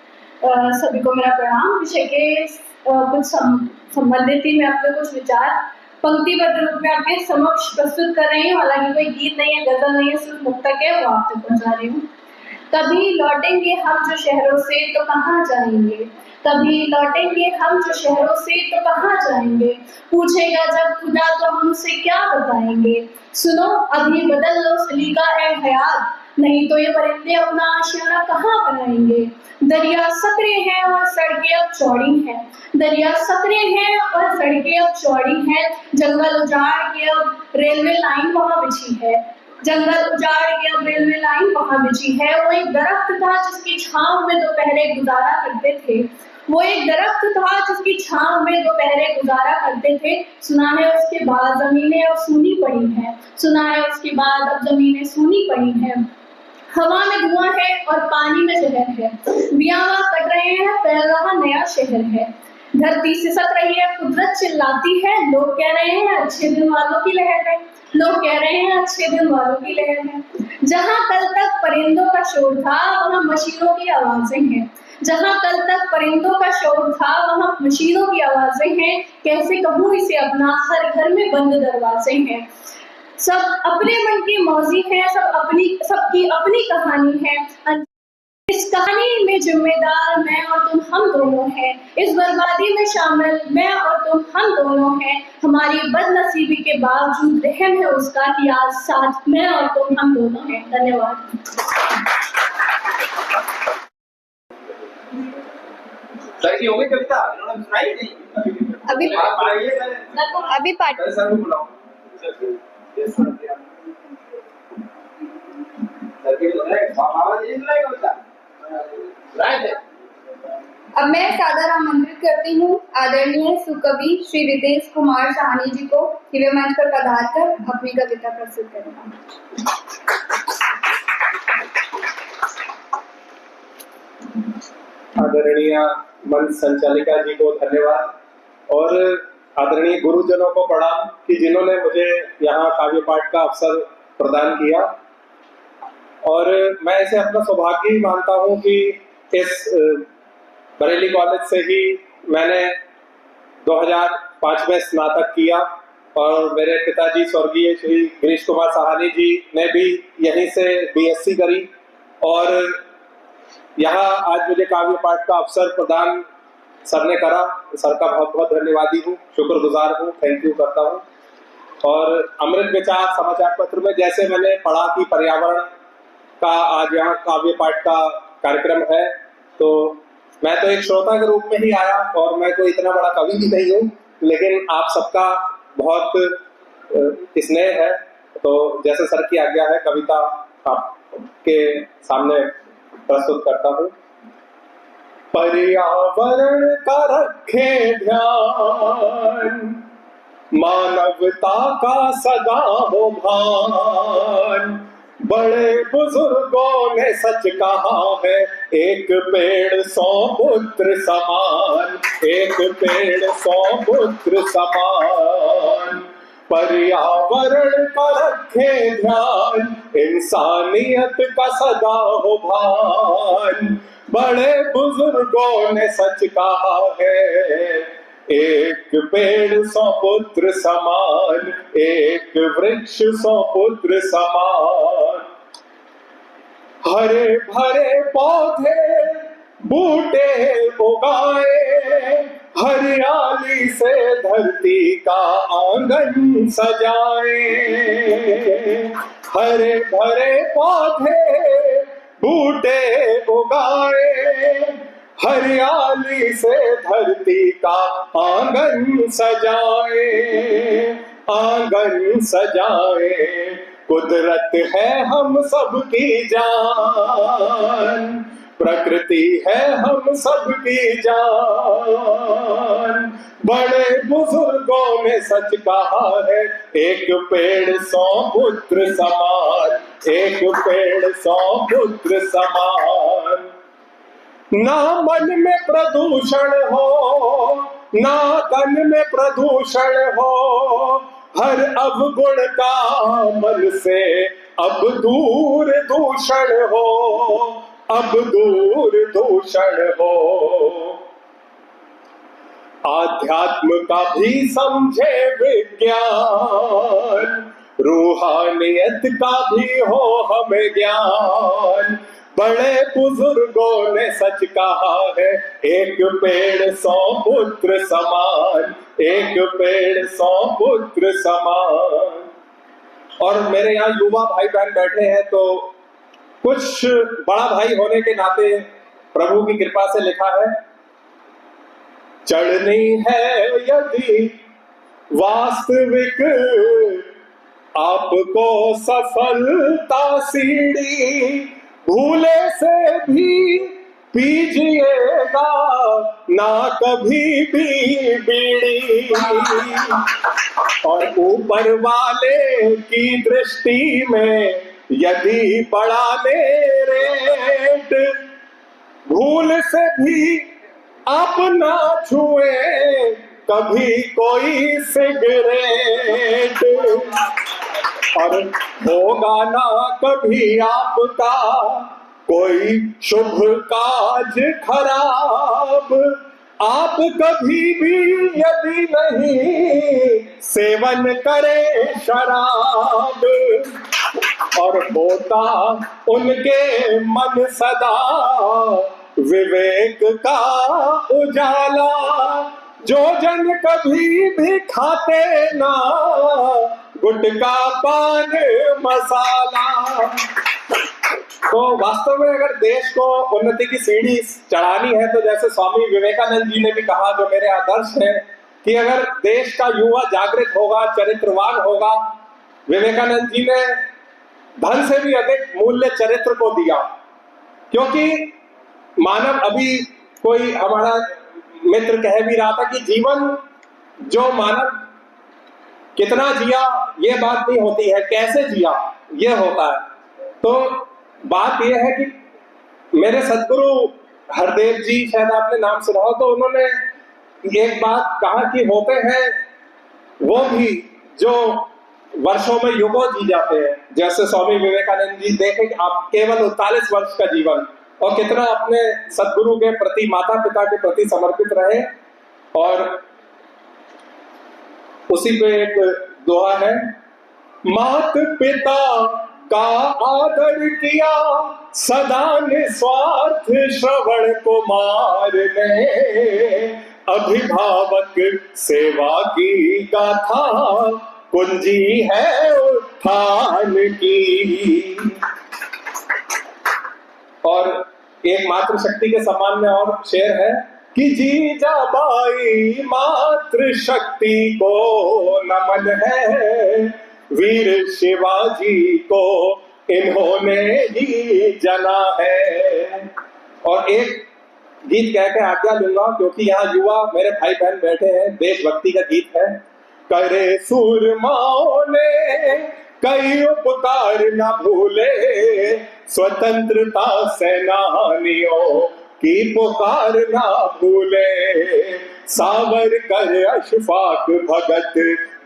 सभी को मेरा प्रणाम। विषय के कुछ संबंधित ही मैं अपने कुछ विचार पंक्तिबद्ध रूप में आपके समक्ष प्रस्तुत कर रही हूँ। हालांकि कोई गीत नहीं है, गजल नहीं है, सिर्फ मुक्तक है, वो आप तक पहुँचा रही हूँ। कभी लौटेंगे हम जो शहरों से तो कहाँ जाएंगे, कभी लौटेंगे हम जो शहरों से तो कहाँ जाएंगे। पूछेगा जब खुदा तो हम उसे क्या बताएंगे। सुनो अभी बदल लो सलीका ए हयात, नहीं तो ये परिंदे अपना आशियाना कहाँ बनाएंगे। दरिया सकरे हैं और सड़कें अब चौड़ी हैं, दरिया सकरे हैं और सड़कें अब चौड़ी हैं, जंगल उजाड़ के अब रेलवे लाइन वहाँ बिछी है, जंगल उजाड़ के अब रेलवे लाइन वहाँ बिछी है। वो एक दरख्त था जिसकी छांव में दोपहरे गुजारा करते थे, वो एक दरख्त था जिसकी छांव में दोपहरे गुजारा करते थे। सुना है उसके बाद जमीनें अब सूनी पड़ी हैं, सुना है उसके बाद अब जमीनें सूनी पड़ी हैं। हवा में धुआं है और पानी में जहर है, बियावा कट रहे हैं, फैल रहा नया शहर है। धरती सिसक रही है, कुदरत चिल्लाती है, लोग कह रहे हैं अच्छे दिन वालों की लहर है, लोग कह रहे हैं अच्छे दिन वालों की लहर है। जहाँ कल तक परिंदों का शोर था वहाँ मशीनों की आवाजें हैं, जहाँ कल तक परिंदों का शोर था वहाँ मशीनों की आवाजें हैं। कैसे कहूँ इसे अपना, हर घर में बंद दरवाजे हैं, सब अपने मन की मौजी है, सबकी अपनी कहानी है। इस कहानी में जिम्मेदार मैं और तुम हम दोनों हैं, इस बर्बादी में शामिल मैं और तुम हम दोनों हैं। हमारी बदनसीबी के बावजूद रहम है उसका कि आज साथ मैं और तुम हम दोनों हैं। धन्यवाद। सही हो गई कविता, इन्होंने सुनाई नहीं अभी पाठ अब मैं सादर आमंत्रित करती हूँ आदरणीय सुकवि श्री रितेश कुमार साहनी जी को कि वे मंच पर पधार कर अपनी कविता प्रस्तुत करेंगे। आदरणीय मंच संचालिका जी को धन्यवाद और आदरणीय गुरुजनों को प्रणाम कि जिन्होंने मुझे यहाँ काव्य पाठ का अवसर प्रदान किया। और मैं इसे अपना सौभाग्य ही मानता हूँ कि इस बरेली कॉलेज से ही मैंने 2005 में स्नातक किया और मेरे पिताजी स्वर्गीय श्री गिरीश कुमार साहनी जी ने भी यहीं से बीएससी करी और यहाँ आज मुझे काव्य पाठ का अवसर प्रदान सर ने करा। सर का बहुत बहुत धन्यवादी हूँ, शुक्रगुजार हूँ, थैंक यू करता हूँ। और अमृत विचार समाचार पत्र में जैसे मैंने पढ़ा कि पर्यावरण का आज यहाँ काव्य पाठ का कार्यक्रम है, तो मैं तो एक श्रोता के रूप में ही आया और मैं कोई इतना बड़ा कवि भी नहीं हूँ, लेकिन आप सबका बहुत स्नेह है, तो जैसे सर की आज्ञा है कविता आपके सामने प्रस्तुत करता हूँ। पर्यावरण का रखे ध्यान, मानवता का सदा हो भान, बड़े बुजुर्गों ने सच कहा है, एक पेड़ 100 पुत्र समान, एक पेड़ 100 पुत्र समान। पर्यावरण का रखे ध्यान, इंसानियत का सदा हो भान, बड़े बुजुर्गों ने सच कहा है, एक पेड़ 100 पुत्र समान, एक वृक्ष 100 पुत्र समान। हरे भरे पौधे बूटे उगाए, हरियाली से धरती का आंगन सजाए। हरे भरे पौधे बूटे उगाए, हरियाली से धरती का आंगन सजाए, आंगन सजाए। कुदरत है हम सबकी जान, प्रकृति है हम सबकी जान, बड़े बुजुर्गों ने सच कहा है, एक पेड़ 100 पुत्र समान, एक पेड़ 100 पुत्र समान। ना मन में प्रदूषण हो, ना तन में प्रदूषण हो, हर अवगुण का मन से अब दूर दूषण हो, अब दूर दूषण हो। आध्यात्म का भी समझे विज्ञान, रूहानियत का भी हो हमें ज्ञान, बड़े बुजुर्गों ने सच कहा है, एक पेड़ 100 पुत्र समान, एक पेड़ 100 पुत्र समान। और मेरे यहाँ युवा भाई बहन बैठे हैं, तो कुछ बड़ा भाई होने के नाते प्रभु की कृपा से लिखा है, चढ़नी है यदि वास्तविक आपको सफलता सीढ़ी, भूले से भी पीजिएगा ना कभी भी बीड़ी, और ऊपर वाले की दृष्टि में यदि बढ़ाने रेट, भूल से भी आप ना छुए कभी कोई सिगरेट, और होगा ना कभी आपका कोई शुभ काज खराब, आप कभी भी यदि नहीं सेवन करें शराब, और होता उनके मन सदा विवेक का उजाला, जो जन कभी भी खाते ना गुटखा पान मसाला। तो वास्तव में अगर देश को उन्नति की सीढ़ी चढ़ानी है तो जैसे स्वामी विवेकानंद जी ने भी कहा, जो मेरे आदर्श हैं, कि अगर देश का युवा जागृत होगा, चरित्रवान होगा, विवेकानंद जी ने धन से भी अधिक मूल्य चरित्र को दिया, क्योंकि मानव, अभी कोई हमारा मित्र कह भी रहा था कि जीवन जो मानव कितना जिया ये बात नहीं होती है, कैसे जिया ये होता है। तो बात यह है कि मेरे सदगुरु हरदेव जी, शायद आपने नाम सुना हो, तो उन्होंने एक बात कहा कि होते हैं वो भी जो वर्षों में युगों जी जाते हैं, जैसे स्वामी विवेकानंद जी, देखें कि आप केवल 39 वर्ष का जीवन और कितना अपने सदगुरु के प्रति, माता पिता के प्रति समर्पित रहे। और उसी पे एक दुआ है, मात पिता का आदर किया सदा निस्वार्थ श्रवण कुमार ने, अभिभावक सेवा की गाथा कुंजी है उत्थान की। और एक मातृशक्ति के सम्मान में और शेर है कि जीजाबाई मातृशक्ति को नमन है, वीर शिवाजी को इन्होंने ही जना है। और एक गीत कह के आज्ञा लूंगा, क्योंकि यहाँ युवा मेरे भाई बहन बैठे हैं, देशभक्ति का गीत है। करे सूरमाओं ने कई उपकार न भूले, स्वतंत्रता सेनानियों की पुकार ना भूले, सावरकर अशफाक भगत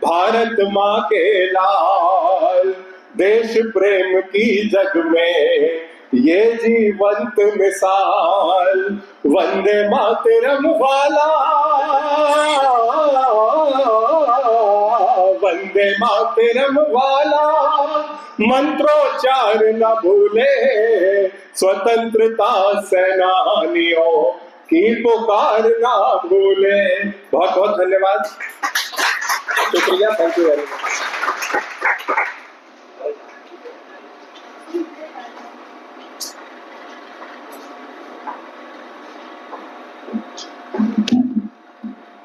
भारत माँ के लाल, देश प्रेम की जग में ये जीवंत मिसाल, वंदे मातरम वाला, वंदे मातरम वाला मंत्रोच्चार न भूले, स्वतंत्रता सेनानियों की पुकार ना भूले। बहुत बहुत धन्यवाद, शुक्रिया, थैंक यू वेरी मच।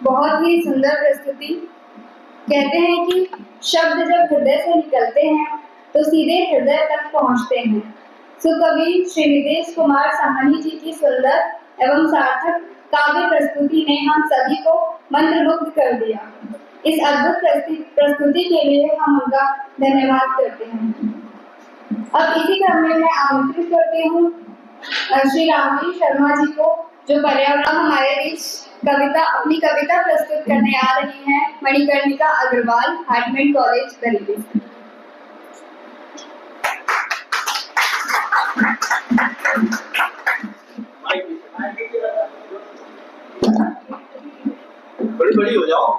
बहुत ही सुंदर प्रस्तुति। कहते हैं कि शब्द जब हृदय से निकलते हैं तो सीधे हृदय तक पहुंचते हैं। सुकवि श्री नितेश कुमार साहनी जी की सुंदर एवं सार्थक काव्य प्रस्तुति ने हम सभी को मंत्रमुग्ध कर दिया। इस अद्भुत प्रस्तुति के लिए हम उनका धन्यवाद करते हैं। अब इसी क्रम में मैं आमंत्रित करती हूँ श्री रामवी शर्मा जी को, जो पर्यावरण हमारे बीच अपनी कविता प्रस्तुत करने आ रही हैं, मणिकर्णिका अग्रवाल, हार्टमैन कॉलेज दिल्ली। बड़ी बड़ी हो जाओ।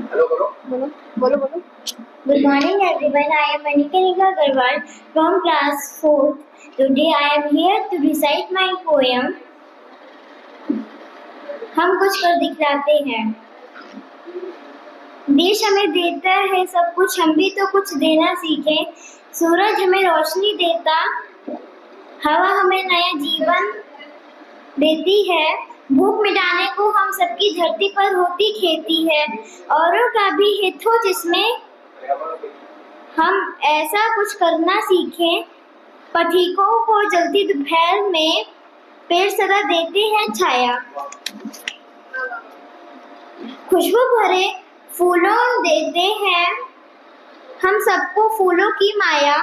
हेलो करो। बोलो बोलो बोलो। Good morning everyone. I am Manikarnika Agarwal from class 4th. Today I am here to recite my poem. हम कुछ कर दिखलाते हैं। देश हमें देता है सब कुछ, हम भी तो कुछ देना सीखें। सूरज हमें रोशनी देता हवा हमें नया जीवन देती है। भूख मिटाने को हम सबकी धरती पर होती खेती है। औरों का भी हित हो जिसमें हम ऐसा कुछ करना सीखें। पथिकों को जल्दी दोपहर में पेड़ सदा देते हैं छाया। खुशबू भरे फूलों देते हैं हम सबको फूलों की माया।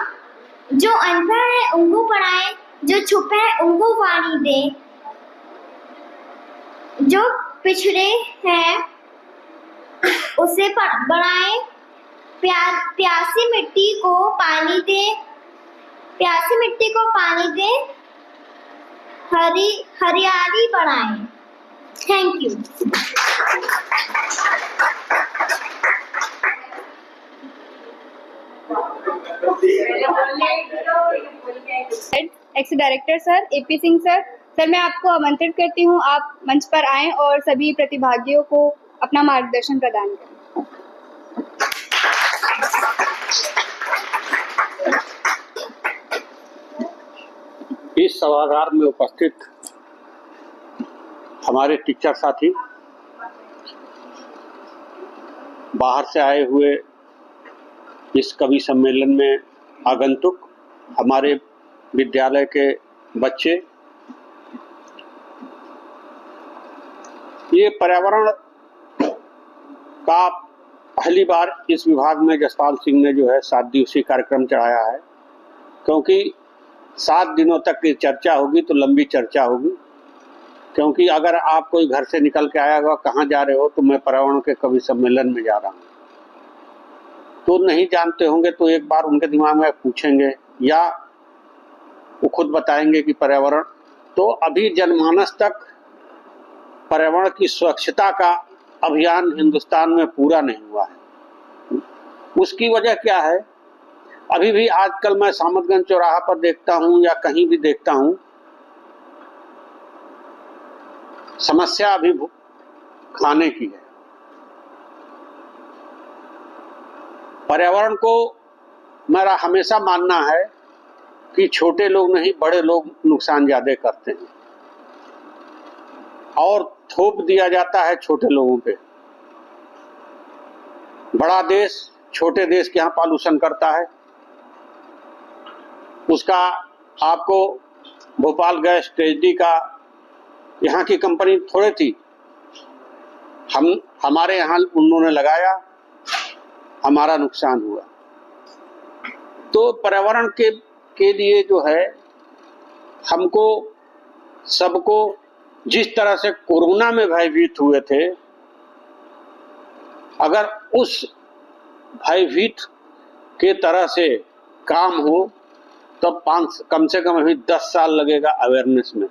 जो अनपढ़ है उनको पढ़ाए, जो छुपे है उनको वाणी दे। जो पिछड़े हैं उसे बढ़ाए। प्यासी मिट्टी को पानी दे, प्यासी मिट्टी को पानी दे, हरियाली बढ़ाए। Thank you. Ex director sir AP Singh sir, मैं आपको आमंत्रित करती हूँ, आप मंच पर आएं और सभी प्रतिभागियों को अपना मार्गदर्शन प्रदान करें। इस सभागार में उपस्थित हमारे टीचर साथी, बाहर से आए हुए इस कवि सम्मेलन में आगंतुक, हमारे विद्यालय के बच्चे, ये पर्यावरण का पहली बार इस विभाग में जसपाल सिंह ने जो है 7 दिवसीय कार्यक्रम चलाया है। क्योंकि 7 दिनों तक की चर्चा होगी तो लंबी चर्चा होगी। क्योंकि अगर आप कोई घर से निकल के आया हुआ कहाँ जा रहे हो, तो मैं पर्यावरण के कवि सम्मेलन में जा रहा हूँ, तो नहीं जानते होंगे तो एक बार उनके दिमाग में पूछेंगे या वो खुद बताएंगे कि पर्यावरण, तो अभी जनमानस तक पर्यावरण की स्वच्छता का अभियान हिंदुस्तान में पूरा नहीं हुआ है। उसकी वजह क्या है? अभी भी आजकल मैं सामतगंज चौराहा पर देखता हूं या कहीं भी देखता हूं, समस्या अभी खाने की है। पर्यावरण को मेरा हमेशा मानना है कि छोटे लोग नहीं बड़े लोग नुकसान ज्यादा करते हैं और थोप दिया जाता है छोटे लोगों पे। बड़ा देश छोटे देश के यहाँ पॉल्यूशन करता है, उसका आपको भोपाल गैस ट्रेजडी का यहाँ की कंपनी थोड़ी थी, हमारे यहाँ उन्होंने लगाया, हमारा नुकसान हुआ। तो पर्यावरण के लिए जो है हमको सबको जिस तरह से कोरोना में भयभीत हुए थे, अगर उस भयभीत के तरह से काम हो तो कम से कम अभी 10 साल लगेगा अवेयरनेस में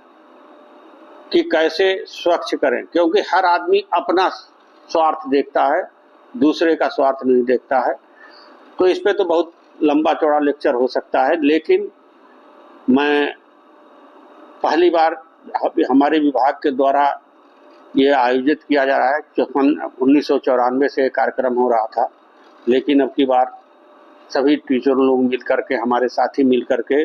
कि कैसे स्वच्छ करें। क्योंकि हर आदमी अपना स्वार्थ देखता है, दूसरे का स्वार्थ नहीं देखता है। तो इस पे तो बहुत लंबा चौड़ा लेक्चर हो सकता है, लेकिन मैं पहली बार हमारे विभाग के द्वारा ये आयोजित किया जा रहा है। 1994 से कार्यक्रम हो रहा था, लेकिन अब की बार सभी टीचर लोग मिल करके, हमारे साथी मिल करके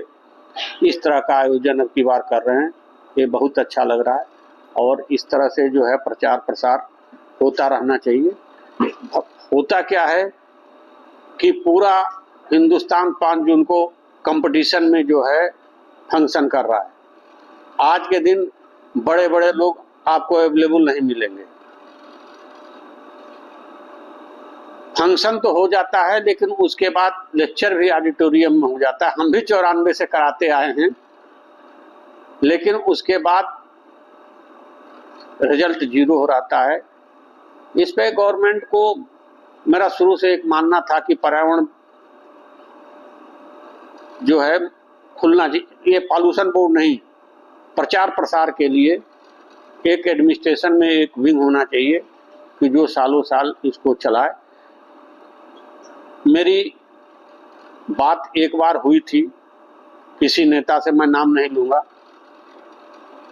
इस तरह का आयोजन अब की बार कर रहे हैं। ये बहुत अच्छा लग रहा है और इस तरह से जो है प्रचार प्रसार होता रहना चाहिए। होता क्या है कि पूरा हिंदुस्तान 5 जून को कंपटीशन में जो है फंक्शन कर रहा है। आज के दिन बड़े बड़े लोग आपको अवेलेबल नहीं मिलेंगे। फंक्शन तो हो जाता है, लेकिन उसके बाद लेक्चर भी ऑडिटोरियम में हो जाता है। हम भी 94 से कराते आए हैं, लेकिन उसके बाद रिजल्ट 0 हो रहता है। इस पे गवर्नमेंट को मेरा शुरू से एक मानना था कि पर्यावरण जो है खुलना चाहिए। ये पॉल्यूशन बोर्ड नहीं, प्रचार प्रसार के लिए एक एडमिनिस्ट्रेशन में एक विंग होना चाहिए कि जो सालों साल इसको चलाए। मेरी बात एक बार हुई थी किसी नेता से, मैं नाम नहीं लूंगा,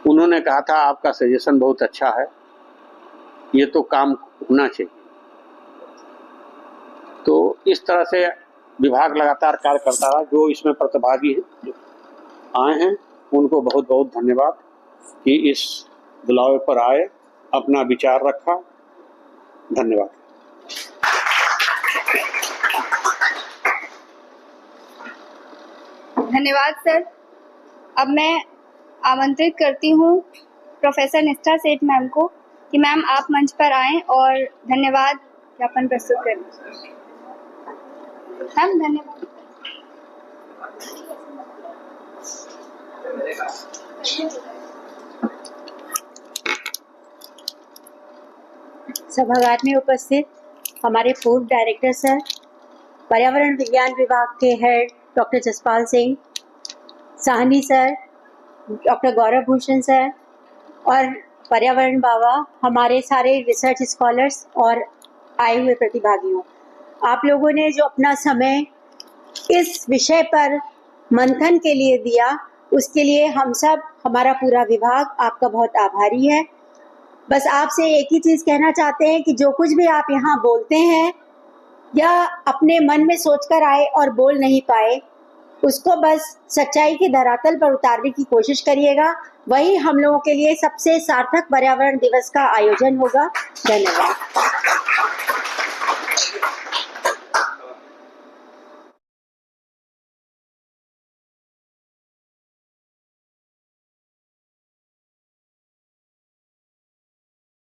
उन्होंने कहा था आपका सजेशन बहुत अच्छा है, ये तो काम होना चाहिए। तो इस तरह से विभाग लगातार कार्य करता रहा। जो इसमें प्रतिभागी आए हैं उनको बहुत बहुत धन्यवाद कि इस बुलावे पर आए, अपना विचार रखा। धन्यवाद। धन्यवाद सर। अब मैं आमंत्रित करती हूँ प्रोफेसर निष्ठा सेठ मैम को कि मैम आप मंच पर आएं और धन्यवाद ज्ञापन प्रस्तुत करें। मैम धन्यवाद। सभागार में उपस्थित हमारे पूर्व डायरेक्टर सर, पर्यावरण विज्ञान विभाग के head doctor Jaspal Singh, Sahni sir, doctor Gaurav Bhushan sir और पर्यावरण बाबा, हमारे सारे रिसर्च स्कॉलर्स और आए हुए प्रतिभागियों, आप लोगों ने जो अपना समय इस विषय पर मंथन के लिए दिया, उसके लिए हम सब, हमारा पूरा विभाग आपका बहुत आभारी है। बस आपसे एक ही चीज़ कहना चाहते हैं कि जो कुछ भी आप यहाँ बोलते हैं या अपने मन में सोचकर आए और बोल नहीं पाए, उसको बस सच्चाई के धरातल पर उतारने की कोशिश करिएगा। वही हम लोगों के लिए सबसे सार्थक पर्यावरण दिवस का आयोजन होगा। धन्यवाद।